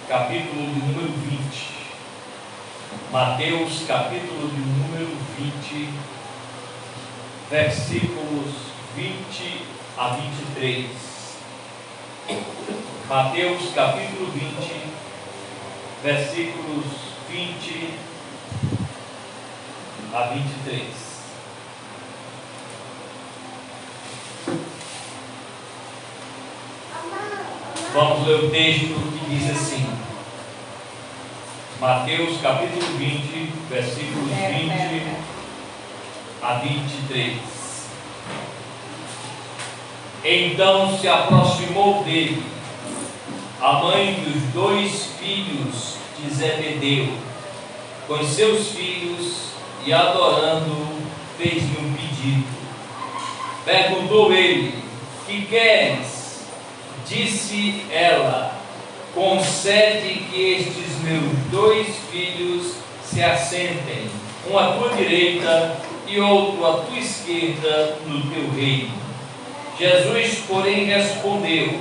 capítulo de número 20. Mateus, capítulo de número 20, versículos 20 a 23. Mateus, capítulo 20, versículos 20 a 23. Vamos ler o texto que diz assim. Mateus capítulo 20, versículos 20 a 23. Então se aproximou dele a mãe dos 2 filhos de Zebedeu, com seus filhos, e adorando, fez-lhe um pedido. Perguntou ele: que queres? Disse ela: concede que estes meus 2 filhos se assentem, um à tua direita e outro à tua esquerda, no teu reino. Jesus, porém, respondeu: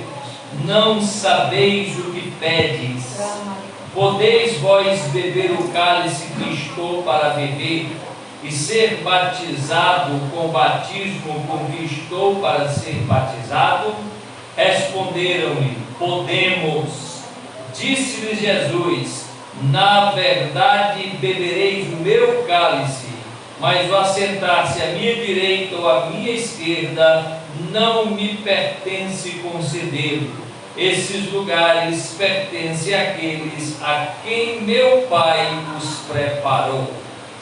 não sabeis o que pedes. Podeis vós beber o cálice que estou para beber, e ser batizado com o batismo com que estou para ser batizado? Responderam-lhe: podemos. Disse-lhes Jesus: na verdade bebereis o meu cálice, mas o assentar-se à minha direita ou à minha esquerda não me pertence concedê-lo. Esses lugares pertencem àqueles a quem meu Pai os preparou.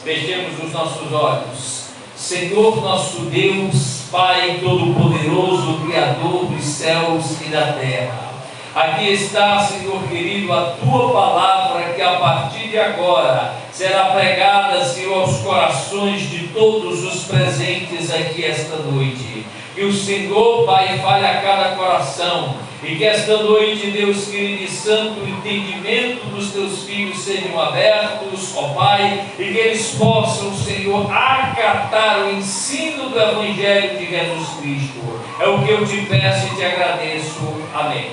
Fechemos os nossos olhos. Senhor nosso Deus, Pai Todo-Poderoso, Criador dos céus e da terra, aqui está, Senhor querido, a Tua palavra que a partir de agora será pregada, Senhor, aos corações de todos os presentes aqui esta noite. Que o Senhor, Pai, fale a cada coração, e que esta noite, Deus querido e santo, o entendimento dos Teus filhos sejam abertos, ó Pai, e que eles possam, Senhor, acatar o ensino do Evangelho de Jesus Cristo. É o que eu te peço e te agradeço. Amém.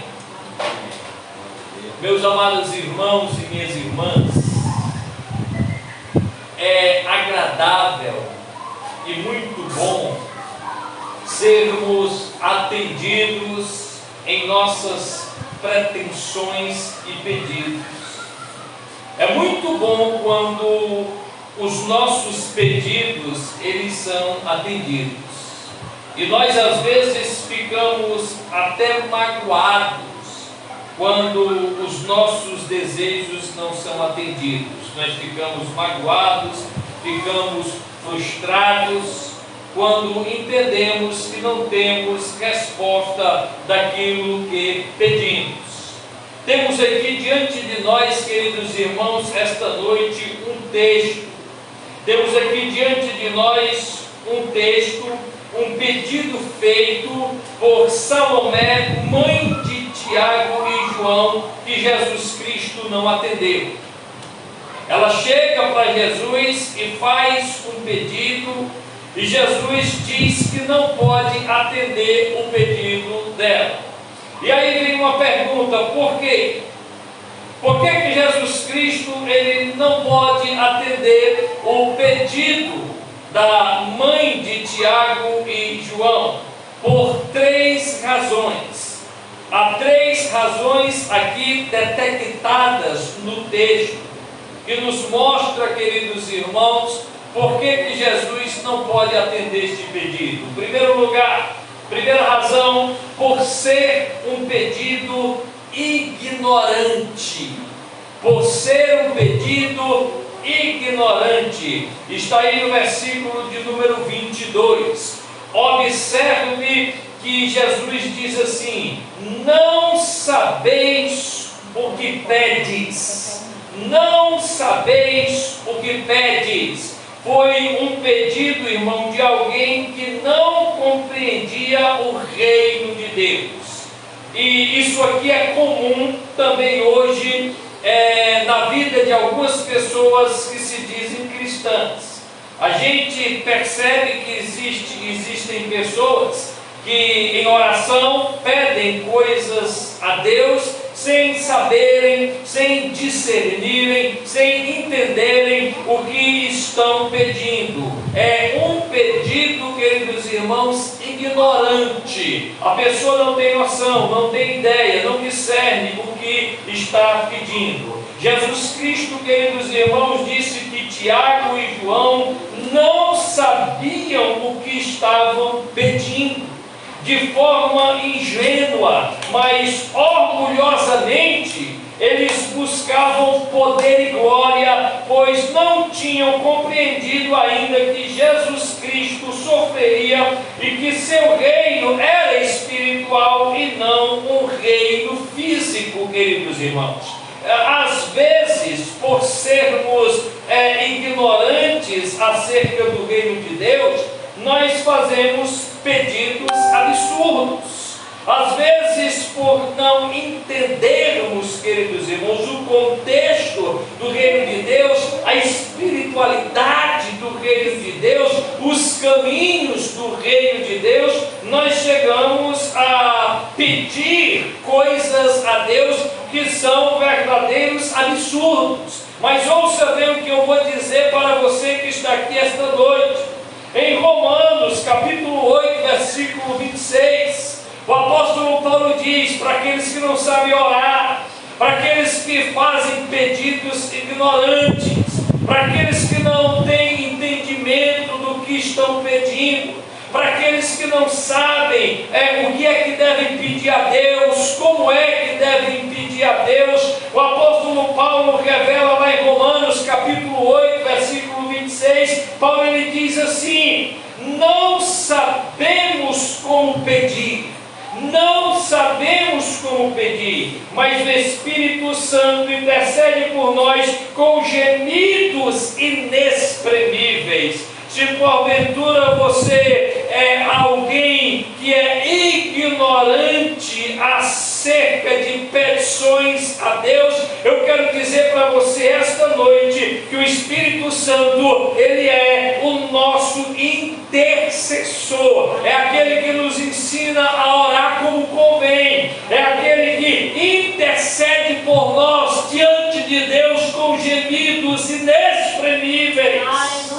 Meus amados irmãos e minhas irmãs, é agradável e muito bom sermos atendidos em nossas pretensões e pedidos. É muito bom quando os nossos pedidos eles são atendidos. E nós às vezes ficamos até magoados quando os nossos desejos não são atendidos. Nós ficamos magoados, ficamos frustrados quando entendemos que não temos resposta daquilo que pedimos. Temos aqui diante de nós, queridos irmãos, esta noite um texto. Temos aqui diante de nós um texto, um pedido feito por Salomé, mãe de Tiago e João, que Jesus Cristo não atendeu. Ela chega para Jesus e faz um pedido, e Jesus diz que não pode atender o pedido dela. E aí vem uma pergunta: por quê? Por que Jesus Cristo ele não pode atender o pedido da mãe de Tiago e João? Por 3 razões. Há 3 razões aqui detectadas no texto, que nos mostra, queridos irmãos, por que Jesus não pode atender este pedido. Em primeiro lugar, primeira razão, por ser um pedido ignorante. Por ser um pedido ignorante. Está aí no versículo de número 22. Observe que Jesus diz assim: não sabeis o que pedes. Não sabeis o que pedes. Foi um pedido, irmão, de alguém que não compreendia o reino de Deus. E isso aqui é comum também hoje na vida de algumas pessoas que se dizem cristãs. A gente percebe que existem pessoas que em oração pedem coisas a Deus sem saberem, sem discernirem, sem entenderem o que estão pedindo. É um pedido, queridos irmãos, ignorante. A pessoa não tem noção, não tem ideia, não discerne o que está pedindo. Jesus Cristo, queridos irmãos, disse que Tiago e João não sabiam o que estavam pedindo. De forma ingênua, mas orgulhosamente, eles buscavam poder e glória, pois não tinham compreendido ainda que Jesus Cristo sofreria e que seu reino era espiritual e não um reino físico, queridos irmãos. Às vezes, por sermos ignorantes acerca do reino de Deus, nós fazemos pedidos absurdos. Às vezes, por não entendermos, queridos irmãos, o contexto do reino de Deus, a espiritualidade do reino de Deus, os caminhos do reino de Deus, nós chegamos a pedir coisas a Deus que são verdadeiros absurdos. Mas ouça bem o que eu vou dizer para você que está aqui esta noite. Em Romanos, capítulo 8, versículo 26, o apóstolo Paulo diz para aqueles que não sabem orar, para aqueles que fazem pedidos ignorantes, para aqueles que não têm entendimento do que estão pedindo, para aqueles que não sabem o que é que devem pedir a Deus, como é que devem pedir a Deus, o apóstolo Paulo revela lá em Romanos, capítulo 8, versículo 26, Paulo ele diz assim: não sabemos como pedir, não sabemos como pedir, mas o Espírito Santo intercede por nós com gemidos inexprimíveis. Se porventura você é alguém que é ignorante acerca de petições a Deus, eu quero dizer para você esta noite que o Espírito Santo, ele é o nosso intercessor, é aquele que nos ensina a orar como convém, é aquele que intercede por nós diante de Deus com gemidos inexprimíveis.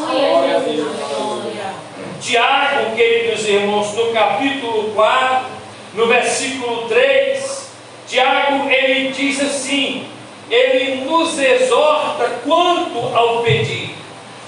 Aleluia. Tiago, queridos irmãos, no capítulo 4, no versículo 3, Tiago, ele diz assim, ele nos exorta quanto ao pedir.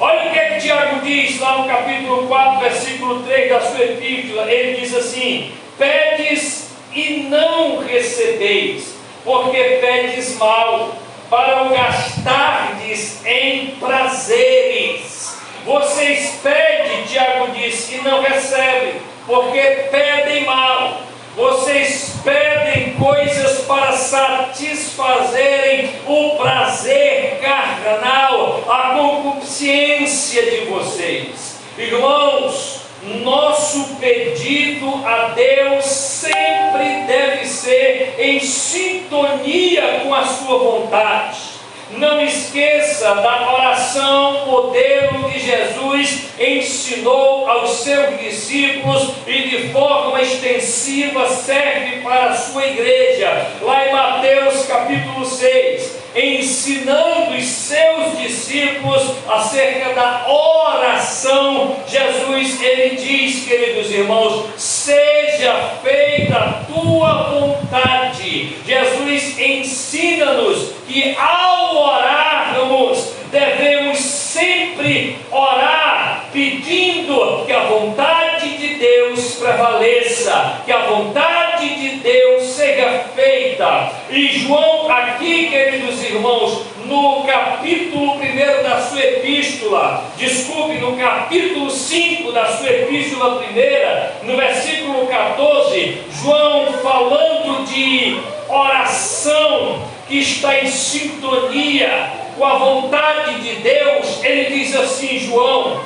Olha o que é que Tiago diz lá no capítulo 4, versículo 3 da sua epístola. Ele diz assim: pedes e não recebeis, porque pedes mal, para o gastardes em prazeres. Vocês pedem, Tiago disse, e não recebem, porque pedem mal. Vocês pedem coisas para satisfazerem o prazer carnal, a concupiscência de vocês. Irmãos, nosso pedido a Deus sempre deve ser em sintonia com a sua vontade. Não esqueça da oração, modelo que Jesus ensinou aos seus discípulos e de forma extensiva serve para a sua igreja. Lá em Mateus capítulo 6, ensinando os seus discípulos acerca da oração, Jesus, ele diz, queridos irmãos, seja feita a tua vontade. Jesus ensina-nos que ao orarmos, devemos sempre orar, pedindo que a vontade de Deus prevaleça, que a vontade de Deus seja feita. E João aqui, queridos irmãos, no capítulo 1 da sua epístola, no capítulo 5 da sua epístola 1, no versículo 14, João falando de oração que está em sintonia com a vontade de Deus, ele diz assim, João: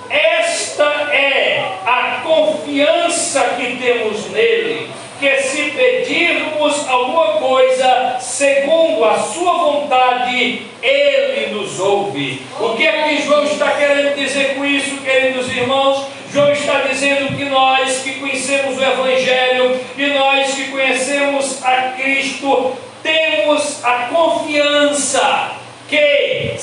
esta é a confiança que temos nele, que se pedirmos alguma coisa segundo a sua vontade, ele nos ouve. O que é que João está querendo dizer com isso, queridos irmãos? João está dizendo que nós que conhecemos o Evangelho, que nós que conhecemos a Cristo, temos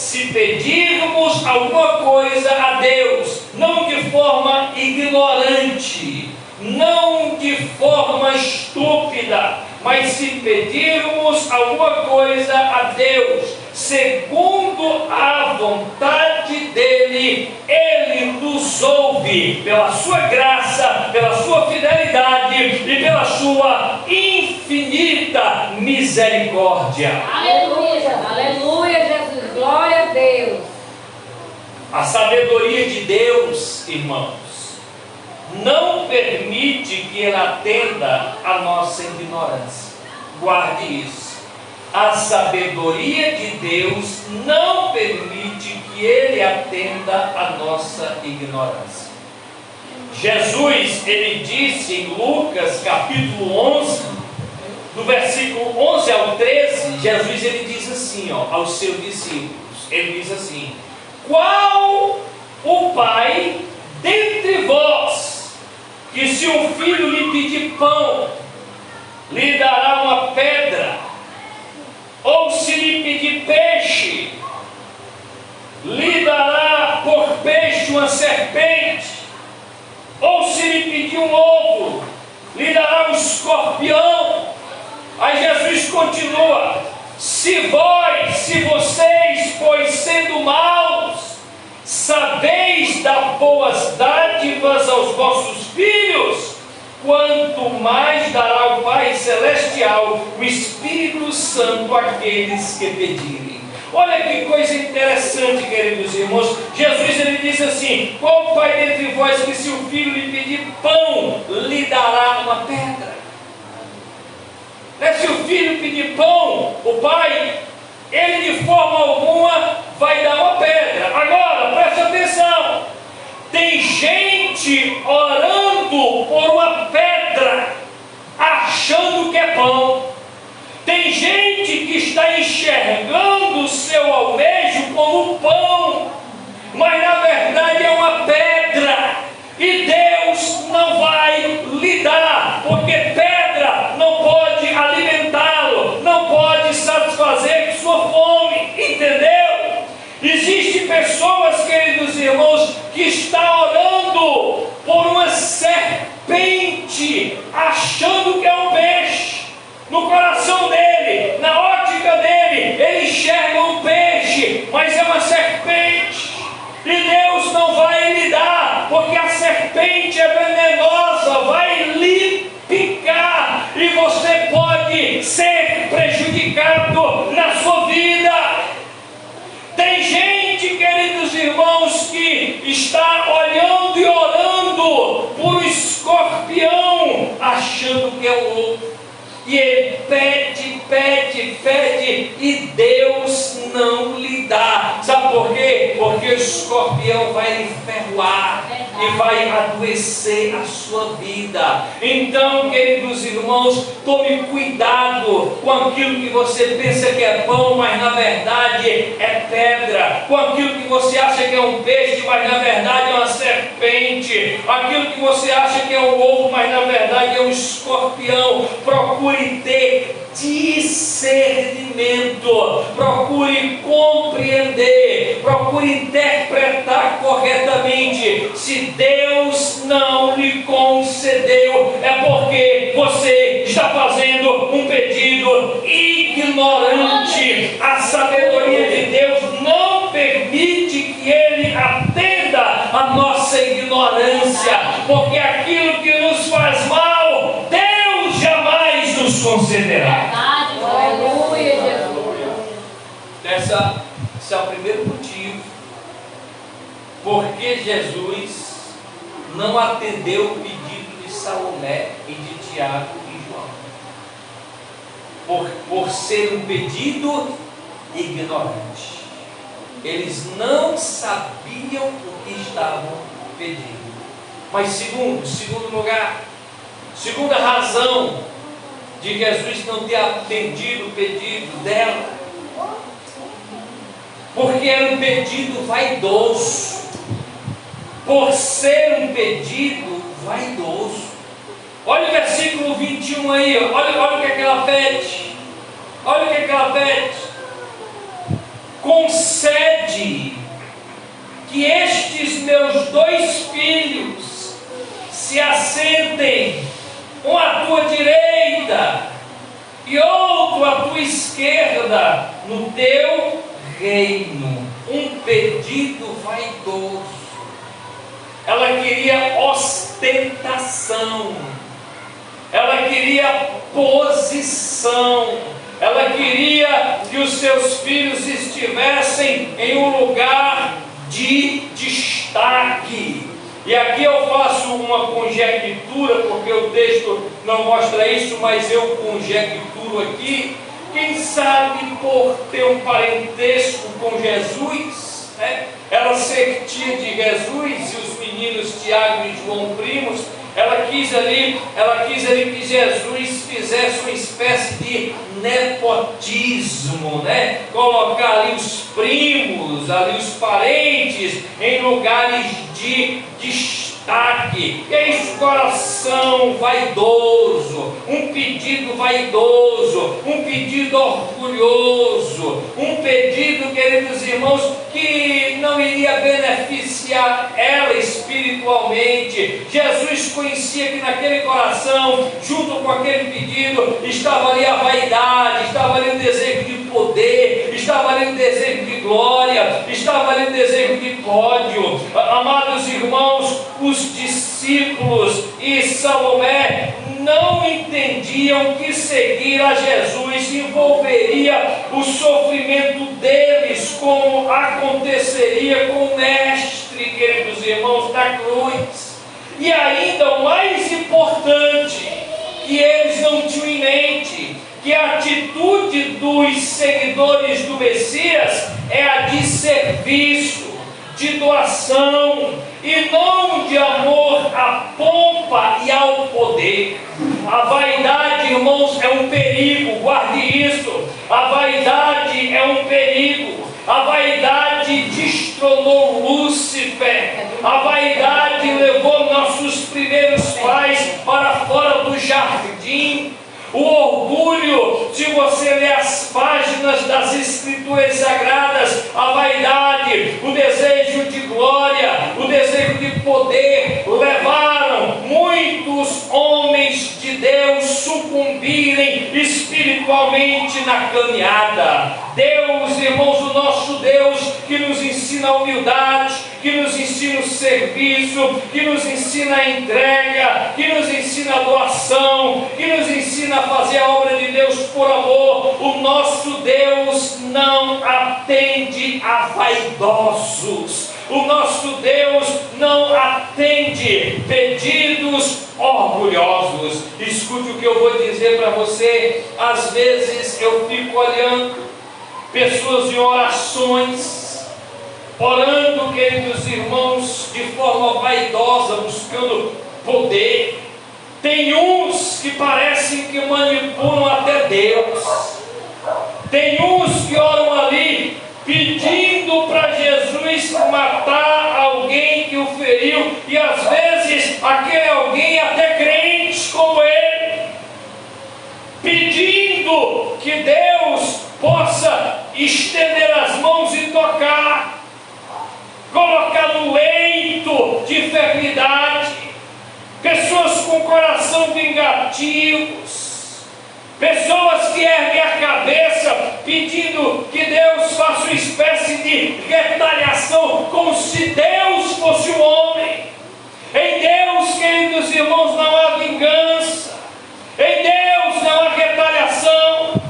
se pedirmos alguma coisa a Deus, não de forma ignorante, não de forma estúpida, mas se pedirmos alguma coisa a Deus, segundo a vontade dEle, Ele nos ouve pela sua graça, pela sua fidelidade e pela sua infinita misericórdia. Aleluia, aleluia, Jesus, glória a Deus. A sabedoria de Deus, irmãos, não permite que Ele atenda a nossa ignorância. Guarde isso. A sabedoria de Deus não permite que Ele atenda a nossa ignorância. Jesus, Ele disse em Lucas capítulo 11, do versículo 11 ao 13, Jesus, Ele diz assim, aos seus discípulos, Ele diz assim: qual o pai dentre vós, que se um filho lhe pedir pão, lhe dará uma pedra? Ou se lhe pedir peixe, lhe dará por peixe uma serpente? Ou se lhe pedir um ovo, lhe dará um escorpião? Aí Jesus continua: se vocês, pois sendo maus, sabeis dar boas dádivas aos vossos filhos, quanto mais dará o Pai Celestial o Espírito Santo àqueles que pedirem. Olha que coisa interessante, queridos irmãos. Jesus, Ele diz assim: qual pai dentre vós que se o filho lhe pedir pão, lhe dará uma pedra? Se o filho pedir pão, o pai, ele de forma alguma vai dar uma pedra. Agora, preste atenção. Tem gente orando por uma pedra, achando que é pão. Tem gente que está enxergando o seu almejo como pão, mas na verdade é uma pedra. E Deus não vai lhe dar, porque pedra não pode alimentá-lo, não pode satisfazer sua fome, entendeu? Existem pessoas, queridos irmãos, que estão orando por uma serpente, achando que é um peixe. No coração dele, na ótica dele, ele enxerga um peixe, mas é uma serpente. E Deus não vai lhe dar, porque a serpente é venenosa, vai lhe picar, e você pode ser prejudicado na sua vida. Tem gente, queridos irmãos, que está olhando e orando por um escorpião, achando que é um ovo. E ele pede, e Deus não lhe dá. Sabe por quê? Porque o escorpião vai lhe ferroar e vai adoecer a sua vida. Então, queridos irmãos, tome cuidado com aquilo que você pensa que é pão, mas na verdade é pedra. Com aquilo que você acha que é um peixe, mas na verdade é uma serpente. Aquilo que você acha que é um ovo, mas na verdade é um escorpião. Procure ter discernimento, procure compreender, procure interpretar corretamente. Se Deus não lhe concedeu, é porque você está fazendo um pedido ignorante. A sabedoria de Deus não permite que Ele atenda a nossa ignorância, porque aquilo que nos faz mal, Deus jamais nos concederá. Aleluia, Jesus. Esse é o primeiro motivo porque Jesus não atendeu o pedido de Salomé e de Tiago e João, por ser um pedido ignorante. Eles não sabiam o que estavam pedindo. Mas segundo lugar, segunda razão de Jesus não ter atendido o pedido dela, porque era um pedido vaidoso. Por ser um pedido vaidoso. Olha o versículo 21 aí, olha o que é que ela pede. Olha o que é que ela pede. concede que estes meus 2 filhos se assentem, um à tua direita e outro à tua esquerda, no teu reino. Um pedido vaidoso. Ela queria ostentação, ela queria posição, ela queria que os seus filhos estivessem em um lugar de destaque. E aqui eu faço uma conjectura, porque o texto não mostra isso, mas eu conjecturo aqui. Quem sabe por ter um parentesco com Jesus, né? Ela ser tia de Jesus e os meninos Tiago e João primos, ela quis ali que Jesus fizesse uma espécie de nepotismo, né? Colocar ali os primos, ali os parentes em lugares de destaque. E é isso, coração vaidoso, um pedido vaidoso, um pedido orgulhoso, um pedido, queridos irmãos, que não iria beneficiar ela espiritualmente. Jesus conhecia que naquele coração, junto com aquele pedido, estava ali a vaidade, estava ali o desejo de poder, estava ali o desejo de glória, estava ali o desejo de pódio. Amados irmãos, os discípulos e Salomé não entendiam que seguir a Jesus envolveria o sofrimento deles, como aconteceria com o Mestre, queridos irmãos, da cruz. E ainda o mais importante, que eles não tinham em mente, que a atitude dos seguidores do Messias é a de serviço, de doação, e não de amor à pompa e ao poder. A vaidade, irmãos, é um perigo, guarde isso. A vaidade é um perigo. A vaidade destronou Lúcifer. A vaidade levou nossos primeiros pais para fora do jardim. O orgulho, se você ler as páginas das Escrituras Sagradas, a vaidade, o desejo de glória, o desejo de poder, levaram muitos homens de Deus sucumbirem espiritualmente na caminhada. Deus, irmãos, o nosso Deus, que nos ensina a humildade, que nos ensina o serviço, que nos ensina a entrega, que nos ensina a doação, que nos ensina a fazer a obra de Deus por amor. O nosso Deus não atende a vaidosos. O nosso Deus não atende pedidos orgulhosos. Escute o que eu vou dizer para você. Às vezes eu fico olhando pessoas em orações, orando, queridos irmãos, de forma vaidosa, buscando poder. Tem uns que parecem que manipulam até Deus. Tem uns que oram ali pedindo para Jesus matar alguém que o feriu, e às vezes aquele alguém é até crente como ele, pedindo que Deus possa estender as mãos e tocar, colocar no leito de enfermidade. Pessoas com coração vingativos, pessoas que erguem a cabeça pedindo que Deus faça uma espécie de retaliação, como se Deus fosse um homem. Em Deus, queridos irmãos, não há vingança. Em Deus não há retaliação.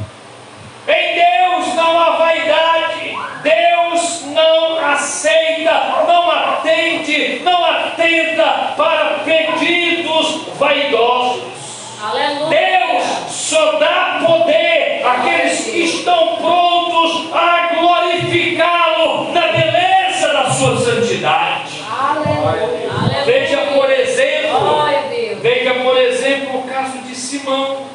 Em Deus não há vaidade. Deus não aceita, não atende, não atenta para pedidos vaidosos. Aleluia. Deus só dá poder àqueles que estão prontos a glorificá-lo na beleza da sua santidade. Aleluia. Veja, por exemplo, Glória a Deus. veja, por exemplo, o caso de Simão.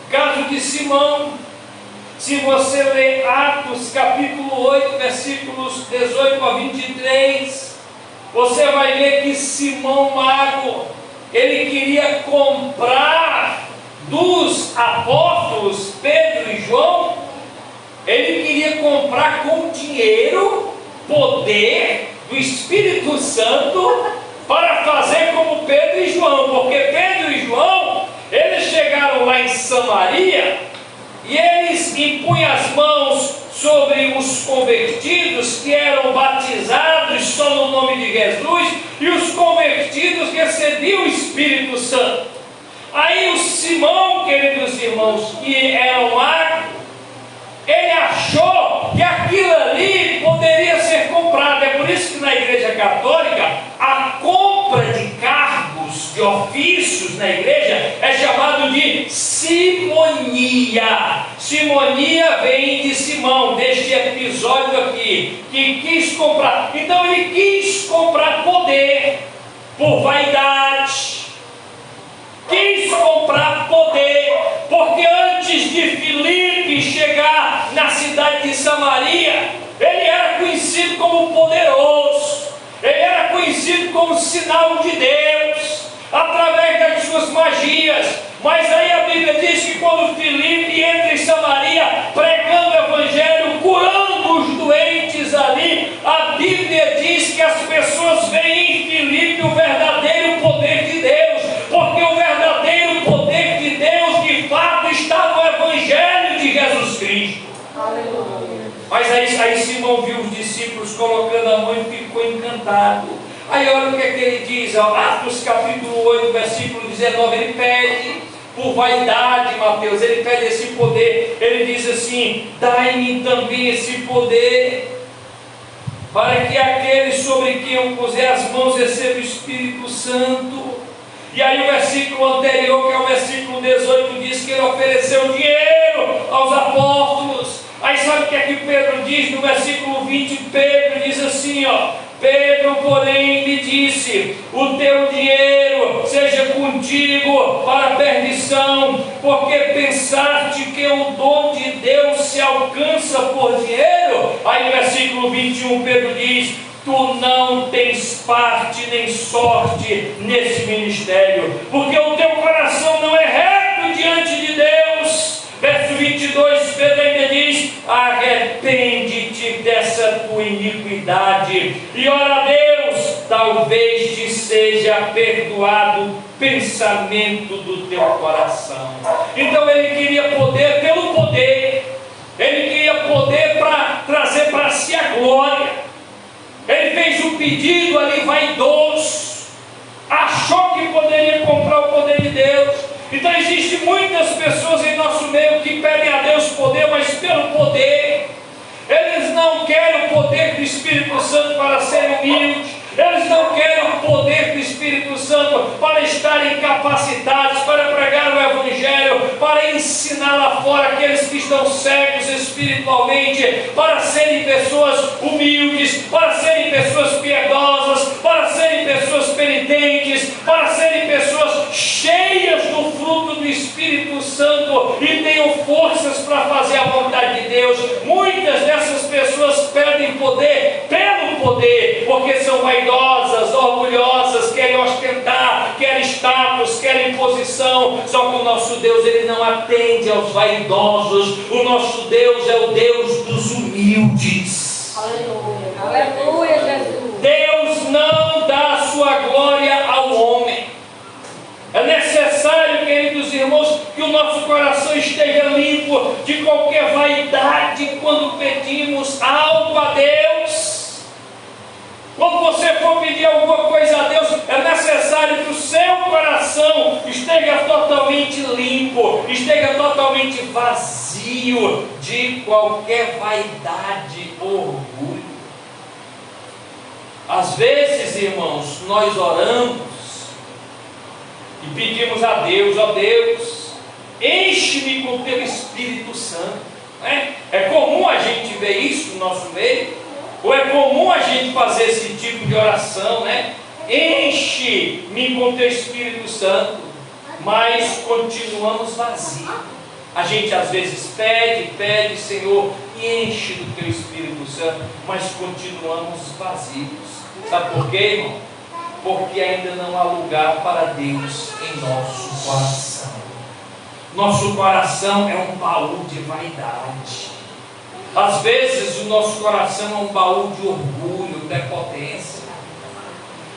O caso de Simão. Se você ler Atos capítulo 8, versículos 18 a 23, você vai ver que Simão Mago, ele queria comprar dos apóstolos Pedro e João, ele queria comprar com dinheiro, poder do Espírito Santo para fazer como Pedro e João, porque Pedro e João, eles chegaram lá em Samaria e eles impunham as mãos sobre os convertidos que eram batizados só no nome de Jesus, e os convertidos recebiam o Espírito Santo. Aí o Simão, queridos irmãos, que era um mago, ele achou que aquilo ali poderia ser comprado. É por isso que na Igreja Católica a compra de cargos, de ofícios na igreja é chamado de simonia. Simonia vem de Simão, deste episódio aqui, que quis comprar. Então ele quis comprar poder por vaidade. Quis comprar poder, porque antes de Filipe chegar na cidade de Samaria, ele era conhecido como poderoso, ele era conhecido como sinal de Deus, através das suas magias. Mas aí a Bíblia diz que quando Filipe entra em Samaria, pregando o Evangelho, curando os doentes ali, a Bíblia diz que as pessoas veem em Filipe o verdadeiro poder de Deus, porque o verdadeiro poder de Deus, de fato, está no Evangelho de Jesus Cristo. Aleluia. Mas aí Simão viu os discípulos colocando a mão e ficou encantado. Aí olha o que é que ele diz, ó, Atos capítulo 8, versículo 19, ele pede por vaidade, Mateus, ele pede esse poder, ele diz assim: dai-me também esse poder, para que aquele sobre quem eu puser as mãos receba o Espírito Santo. E aí o versículo anterior, que é o versículo 18, diz que ele ofereceu dinheiro aos apóstolos. Aí sabe o que é que Pedro diz no versículo 20? Pedro diz assim, ó: Pedro, porém, me disse: o teu dinheiro seja contigo para a perdição, porque pensaste que o dom de Deus se alcança por dinheiro. Aí no versículo 21 Pedro diz: tu não tens parte nem sorte nesse ministério, porque o teu coração não é reto diante de Deus. Verso 22, Pedro ainda diz: arrepende-te dessa tua iniquidade, e ora a Deus, talvez te seja perdoado o pensamento do teu coração. Então ele queria poder pelo poder, ele queria poder para trazer para si a glória. Ele fez um pedido ali vaidoso, achou que poderia comprar o poder de Deus. Então existem muitas pessoas em nosso meio que pedem a Deus poder, mas pelo poder. Eles não querem o poder do Espírito Santo para serem humildes, eles não querem o poder do Espírito Santo para estarem capacitados para pregar o Evangelho, para ensinar lá fora aqueles que estão cegos espiritualmente, para serem pessoas humildes, para serem pessoas piedosas, para serem pessoas penitentes, para serem pessoas cheias do fruto do Espírito Santo e tenham forças para fazer a vontade de Deus. Muitas dessas pessoas pedem poder pelo poder, porque são vaidosas, orgulhosas, querem ostentar, querem status, querem posição. Só que o nosso Deus, ele não atende aos vaidosos. O nosso Deus é o Deus dos humildes. Aleluia. Aleluia, Jesus. Deus não dá a sua glória ao homem. É necessário, queridos irmãos, que o nosso coração esteja limpo de qualquer vaidade quando pedimos algo a Deus. Quando você for pedir alguma coisa a Deus, é necessário que o seu coração esteja totalmente limpo, esteja totalmente vazio de qualquer vaidade ou orgulho. Às vezes, irmãos, nós oramos e pedimos a Deus: ó Deus, enche-me com o teu Espírito Santo. É comum a gente ver isso no nosso meio, ou é comum a gente fazer esse tipo de oração, né? Enche-me com o teu Espírito Santo, mas continuamos vazios. A gente às vezes pede, Senhor, enche do teu Espírito Santo, mas continuamos vazios. Sabe por quê, irmão? Porque ainda não há lugar para Deus em nosso coração. Nosso coração é um baú de vaidade. Às vezes o nosso coração é um baú de orgulho, prepotência.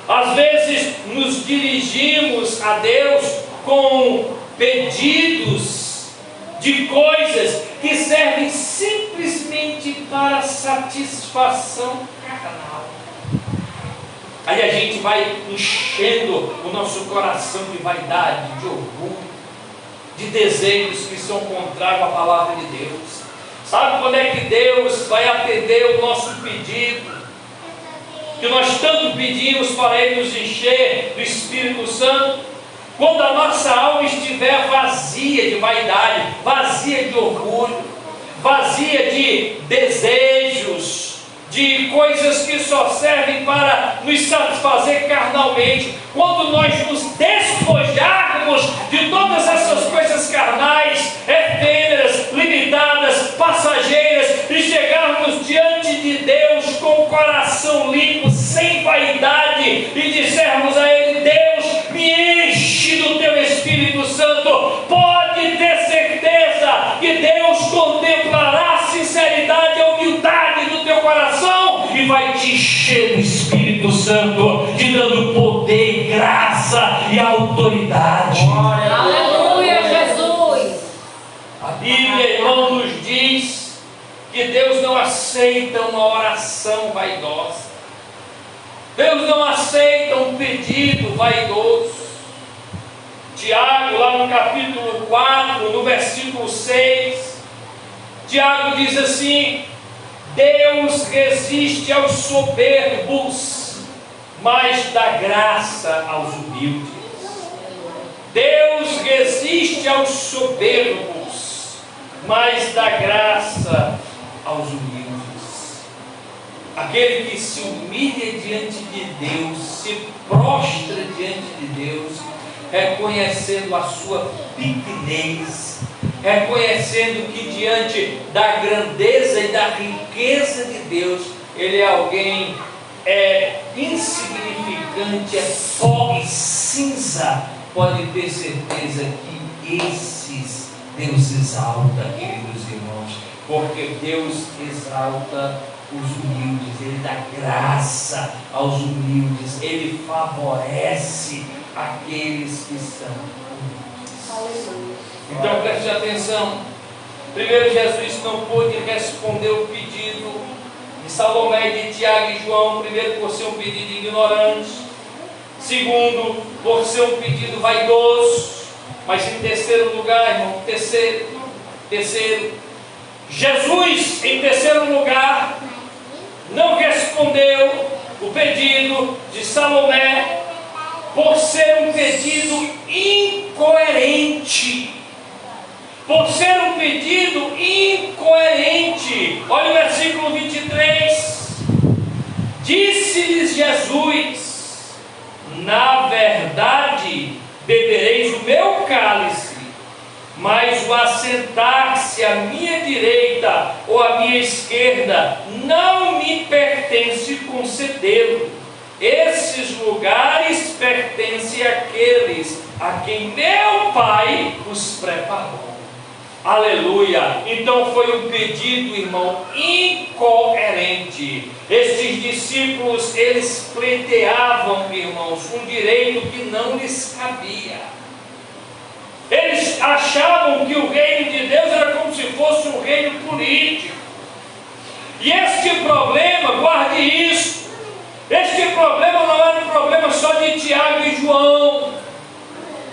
Às vezes nos dirigimos a Deus com pedidos de coisas que servem simplesmente para satisfação carnal. Aí a gente vai enchendo o nosso coração de vaidade, de orgulho, de desejos que são contrários à palavra de Deus. Sabe quando é que Deus vai atender o nosso pedido? Que nós tanto pedimos para Ele nos encher do Espírito Santo? Quando a nossa alma estiver vazia de vaidade, vazia de orgulho, vazia de desejos, de coisas que só servem para nos satisfazer carnalmente, quando nós nos despojarmos de todas essas coisas carnais, efêmeras, limitadas, passageiras, e chegarmos diante de Deus com o coração limpo, sem vaidade, e dissermos a Ele: Deus, me enche do Teu Espírito Santo, pode ter certeza que Deus contemplará a sinceridade e a humildade do teu coração e vai te encher do Espírito Santo, te dando poder, graça e autoridade. Aleluia, Jesus. A Bíblia, irmão, nos diz que Deus não aceita uma oração vaidosa. Deus não aceita um pedido vaidoso. Tiago, lá no capítulo 4, no versículo 6, Tiago diz assim: Deus resiste aos soberbos, mas dá graça aos humildes. Deus resiste aos soberbos, mas dá graça aos humildes. Aquele que se humilha diante de Deus, se prostra diante de Deus, reconhecendo a sua pequenez, reconhecendo que diante da grandeza e da riqueza de Deus, ele é alguém insignificante, é pó e cinza. Pode ter certeza que esses Deus exalta, queridos irmãos, porque Deus exalta os humildes, Ele dá graça aos humildes, Ele favorece aqueles que são humildes. Então preste atenção. Primeiro, Jesus não pôde responder o pedido de Salomé, de Tiago e João. Primeiro, por ser um pedido ignorante. Segundo, por ser um pedido vaidoso. Mas em terceiro lugar, irmão, terceiro, Jesus, em terceiro lugar, não respondeu o pedido de Salomé por ser um pedido incoerente. Por ser um pedido incoerente. Olha o versículo 23. Disse-lhes Jesus: na verdade bebereis o meu cálice, mas o assentar-se à minha direita ou à minha esquerda não me pertence concedê-lo. Esses lugares pertencem àqueles a quem meu Pai os preparou. Aleluia! Então foi um pedido, irmão, incoerente. Esses discípulos, eles pleiteavam, irmãos, um direito que não lhes cabia. Eles achavam que o reino de Deus era como se fosse um reino político. E este problema, guarde isso, este problema não era um problema só de Tiago e João.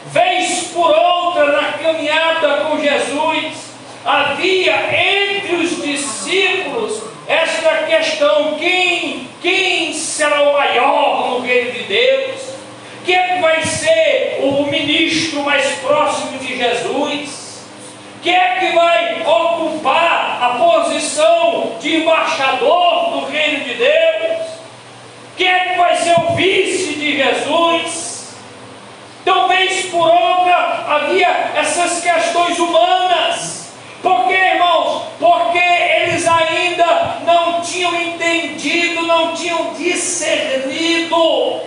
Vez por outra, na caminhada com Jesus, havia entre os discípulos esta questão: quem será o maior no reino de Deus? Quem vai ser o ministro mais próximo de Jesus? Quem é que vai ocupar a posição de embaixador do reino de Deus? Quem é que vai ser o vice de Jesus? Então, vez por outra, havia essas questões humanas. Por quê, irmãos? Porque eles ainda não tinham entendido, não tinham discernido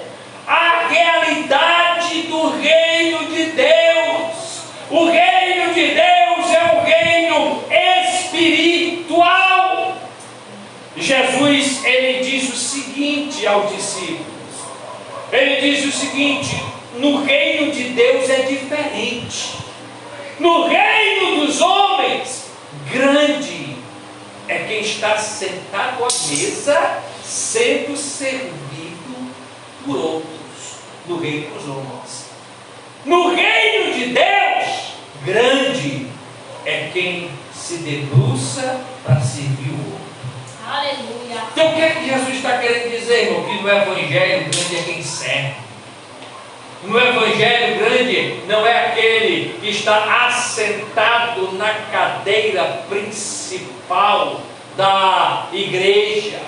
a realidade do reino de Deus. O reino de Deus é um reino espiritual. seguinte aos discípulos. Ele diz o seguinte: no reino de Deus é diferente. No reino dos homens, grande é quem está sentado à mesa, sendo servido por outros. No reino dos homens. No reino de Deus, grande é quem se debruça para servir o outro. Aleluia. Então o que é que Jesus está querendo dizer, irmão? Que no Evangelho grande é quem serve. No Evangelho grande não é aquele que está assentado na cadeira principal da igreja.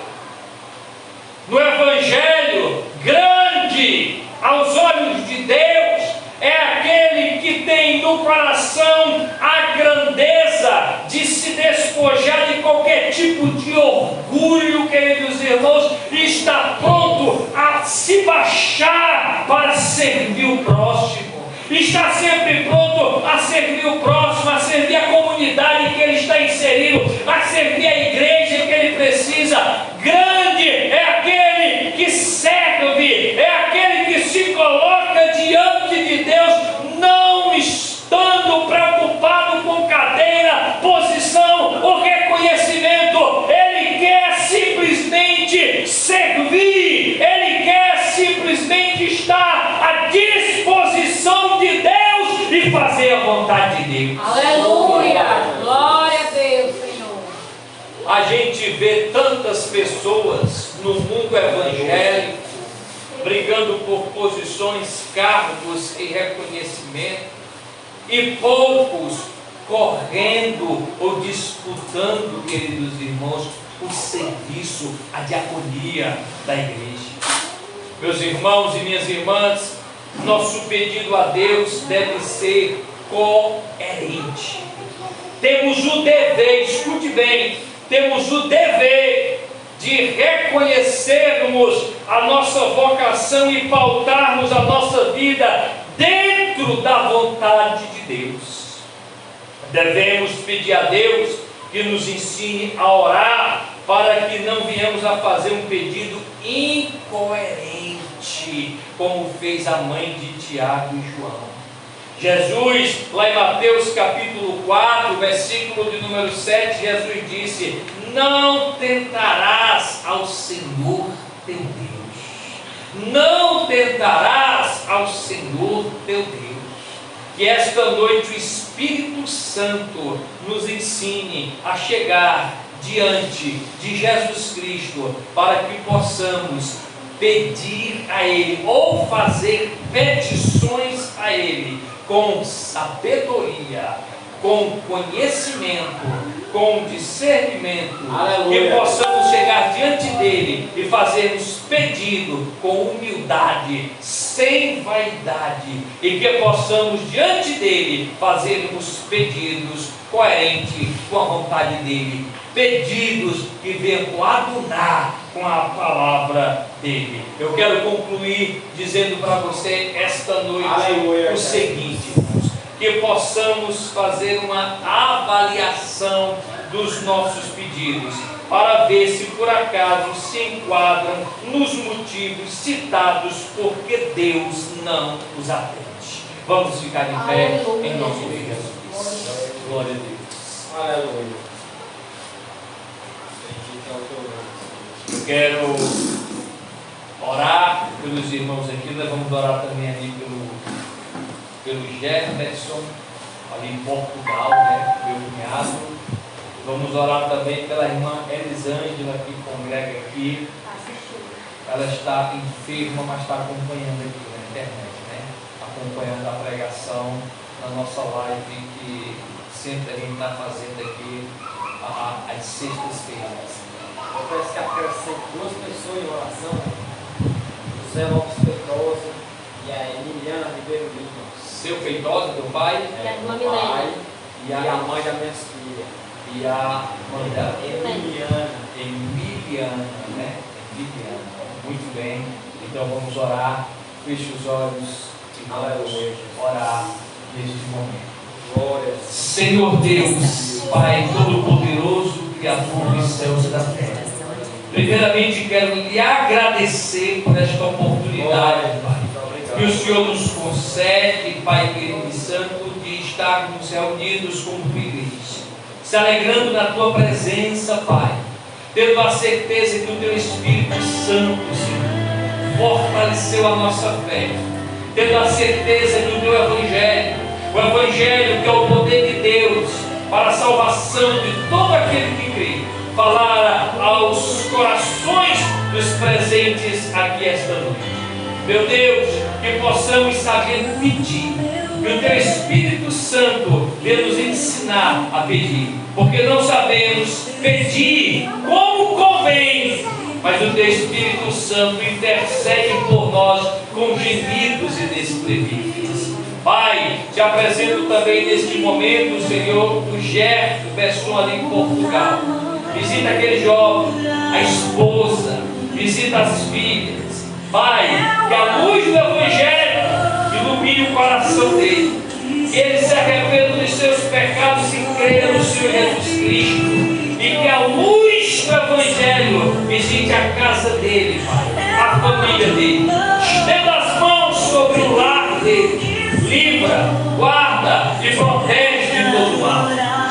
No Evangelho grande, aos olhos de Deus, é aquele que tem no coração a grandeza de se despojar de qualquer tipo de orgulho, queridos irmãos, e está pronto a se baixar para servir o próximo. Está sempre pronto a servir o próximo, a servir a comunidade que ele está inserido, a servir a igreja que ele precisa. Grande é aquele que serve, é aquele que se coloca diante de Deus, não estando preocupado com cadeira, posição ou reconhecimento. Ele quer simplesmente servir, ele quer simplesmente estar à disposição de Deus e fazer a vontade de Deus. Aleluia. Glória a Deus, Senhor. A gente vê tantas pessoas no mundo evangélico brigando por posições, cargos e reconhecimento, e poucos correndo ou disputando, queridos irmãos, o serviço, a diaconia da igreja. Meus irmãos e minhas irmãs, nosso pedido a Deus deve ser coerente. Temos o dever, escute bem, temos o dever de reconhecermos a nossa vocação e pautarmos a nossa vida dentro da vontade de Deus. Devemos pedir a Deus que nos ensine a orar, para que não venhamos a fazer um pedido incoerente, como fez a mãe de Tiago e João. Jesus, lá em Mateus capítulo 4, versículo de número 7, Jesus disse: não tentarás ao Senhor teu Deus. Não tentarás ao Senhor teu Deus. Que esta noite o Espírito Santo nos ensine a chegar diante de Jesus Cristo, para que possamos pedir a Ele ou fazer petições a Ele com sabedoria, com conhecimento, com discernimento. Aleluia. Que possamos chegar diante dele e fazermos pedido com humildade, sem vaidade, e que possamos diante dele fazermos pedidos coerentes com a vontade dele, pedidos que venham coadunar com a palavra dele. Eu quero concluir dizendo para você esta noite, aleluia, o seguinte: que possamos fazer uma avaliação dos nossos pedidos, para ver se por acaso se enquadram nos motivos citados porque Deus não os atende. Vamos ficar de pé em nome de Jesus. Glória a Deus. Aleluia. Eu quero orar pelos irmãos aqui. Nós vamos orar também ali pelo Jefferson, ali em Portugal, né? Meu cunhado. Vamos orar também pela irmã Elisângela, que congrega aqui. Ela está enferma, mas está acompanhando aqui na internet, né? Acompanhando a pregação na nossa live que sempre a gente está fazendo aqui às sextas-feiras. Eu peço que acrescente duas pessoas em oração: José Lopes Feitosa e a Emiliana Ribeiro Lima. Seu Feitosa, teu pai? E a irmã Meu pai Milena. e a mãe da minha filha. E a mãe dela? Emiliana. Emiliana, né? Emiliana. Muito bem. Então vamos orar. Feche os olhos e vamos orar neste momento. Glória. Senhor Deus, Pai Todo-Poderoso, Criador dos céus e da terra, Primeiramente quero lhe agradecer por esta oportunidade, Pai, que o Senhor nos concede, Pai querido e santo, de estarmos reunidos como filhos, se alegrando na Tua presença, Pai, tendo a certeza que o Teu Espírito Santo, Senhor, fortaleceu a nossa fé, tendo a certeza que o Teu Evangelho, o Evangelho que é o poder de Deus para a salvação de todo aquele que crê, falar aos corações dos presentes aqui esta noite. Meu Deus, que possamos saber pedir, que o Teu Espírito Santo venha nos ensinar a pedir, porque não sabemos pedir como convém, mas o Teu Espírito Santo intercede por nós com gemidos inexprimíveis. Pai, te apresento também neste momento, Senhor, o Gerto, pessoa ali em Portugal. Visita aquele jovem, a esposa, visita as filhas. Pai, que a luz do Evangelho ilumine o coração dele, que ele se arrependa dos seus pecados e creia no Senhor Jesus Cristo, e que a luz do Evangelho visite a casa dele, Pai, a família dele. Estenda as mãos sobre o lar dele, livra, guarda e protege de todo mal.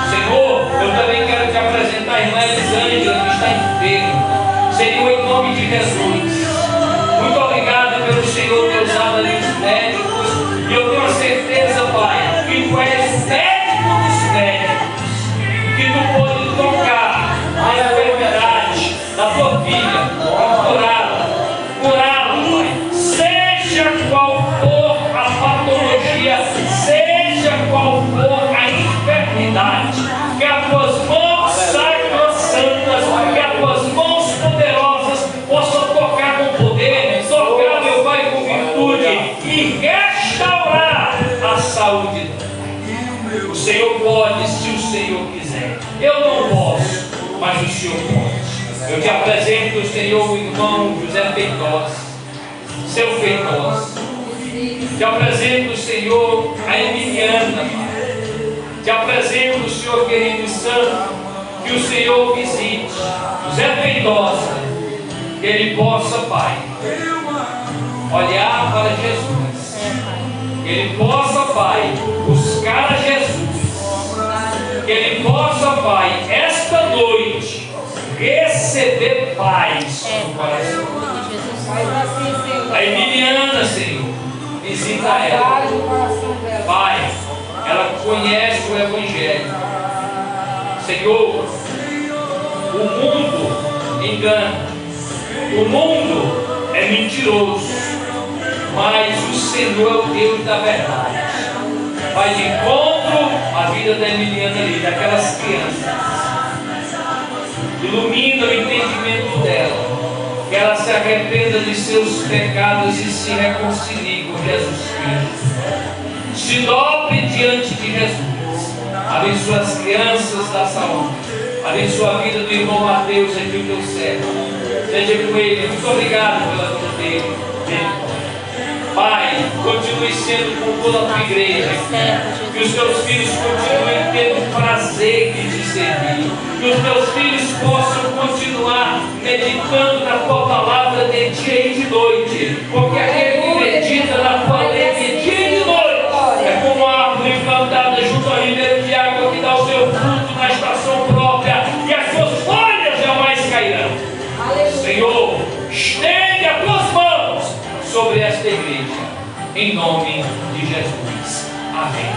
Senhor, eu também quero te apresentar a irmã Elisângela, que está enferma. Senhor, em nome de Jesus, muito obrigado pelo Senhor ter usado ali os médicos, e eu tenho a certeza, Pai, que Tu és médico dos médicos, que Tu pode tocar a enfermidade da Tua filha, curá-la, Pai, seja qual for a patologia, seja qual for a enfermidade, que as Tuas mãos sacrossantas, que as Tuas mãos poderosas possam tocar com poder, tocar, meu Pai, com virtude e restaurar a saúde dela. O Senhor pode, se o Senhor quiser. Eu não posso, mas o Senhor pode. Eu te apresento, Senhor, o irmão José Feitosa, seu Feitosa. Te apresento, Senhor, a Emiliana, Pai. Te apresento, Senhor querido e santo, que o Senhor visite José Feitosa, que ele possa, Pai, olhar para Jesus, que ele possa, Pai, buscar a Jesus, que ele possa, Pai, esta noite, receber paz no coração. A Emiliana, Senhor, visita ela. Pai, ela conhece o Evangelho. Senhor, o mundo engana, o mundo é mentiroso, mas o Senhor é o Deus da verdade. Vai de encontro à vida da Emiliana ali, daquelas crianças. Ilumina o entendimento dela, que ela se arrependa de seus pecados e se reconcilie com Jesus Cristo. Se dobre diante de Jesus. Abençoa as crianças da saúde. Abençoa a vida do irmão Mateus, aqui o Teu servo. Seja com ele. Muito obrigado pela vida dele. Pai, continue sendo com toda a Tua igreja. Que os Teus filhos continuem tendo prazer de Te servir. Que os Teus filhos possam continuar meditando na Tua palavra de dia e de noite. Porque aquele que medita na Tua lei de dia e de noite é como uma árvore plantada junto ao ribeiro de água que dá o seu fruto na estação própria e as suas folhas jamais cairão. Senhor, estende as Tuas mãos sobre esta igreja, em nome de Jesus. Amém.